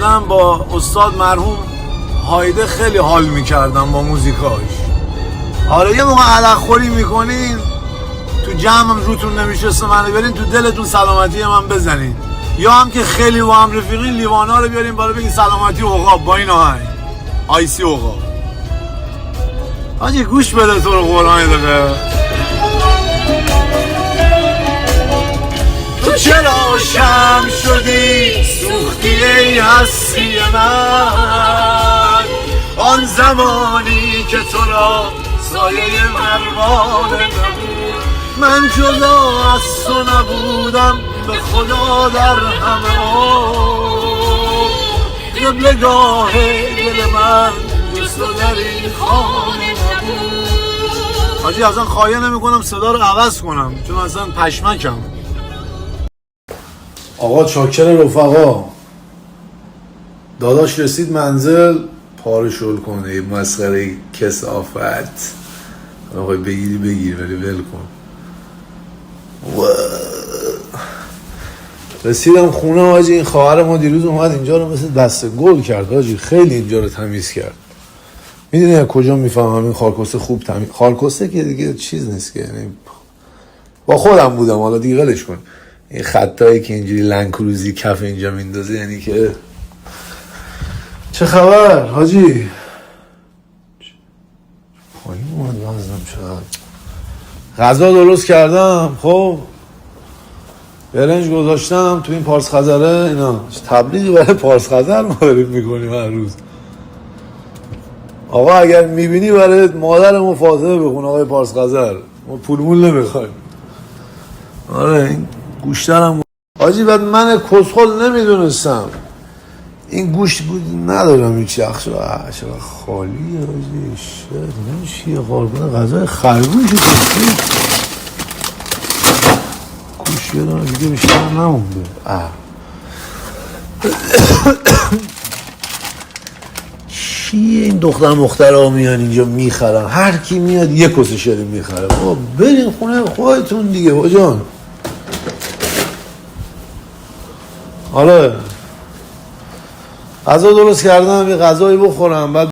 من با استاد مرحوم هایده خیلی حال میکردم با موزیکاش. آره یه موقع علق خوری میکنین تو جمعم روتون نمیشسته منو برین تو دلتون سلامتی من بزنین، یا هم که خیلی با هم رفیقین لیوانا رو بیارین بالا بگین سلامتی عقاب با این آهنگ آیسی عقاب. حاجی گوش بده تو رو قرآن دقیقه. تو چرا شم شدی سوختی ای هستی من، آن زمانی که تو را سایه پروانه نبود، من جدا از تو نبودم به خدا در همه عمر، قبلگاه دل من جز تو در این خانه نبود. حاجی اصلا خواهی نمی کنم صدا رو عوض کنم چون اصلا پشمکم. آقا چاکر رفقا، داداش رسید منزل پاره شل کنه مسخره کثافت. آقای بگیری بگیر ولی ول کن. رسیدم خونه حاجی، این خواهر ما دیروز اومد اینجا رو مثل دسته گل کرد حاجی، خیلی اینجا رو تمیز کرد. میدونی کجا میفهمم این خارکسته خوب تمیز؟ خارکسته که دیگه چیز نیست که، یعنی با خودم بودم حالا دیگه ولش کن. این خطایی که اینجوری لنکروزی کف اینجا میندازه یعنی که چه خبر حاجی؟ پایین اومد وزنم چقدر. غذا درست کردم، خب برنج گذاشتم تو این پارس خزره. اینا تبلیغی برای پارس خزر ما داریم میکنیم هر روز. آقا اگر میبینی برای مادرمون فاطمه بخون آقای پارس خزر، ما پولمون نمیخوایم. آره این گوشترم حاجی، بعد من کسخل نمیدونستم این گوشت ندارم هیچ یخش و چقدر خالیه حاجی. شد نمیشه خالبونه غذای خرگوشی کسی گوشت یادم دیگه بیشتر نمونده. چیه این دختر مختر ها میان اینجا میخرن، هر کی میاد یه کسی شده میخره. بابا برین خونه خودتون دیگه بجان. آره غذا درست کردم یه غذایی بخورم بعد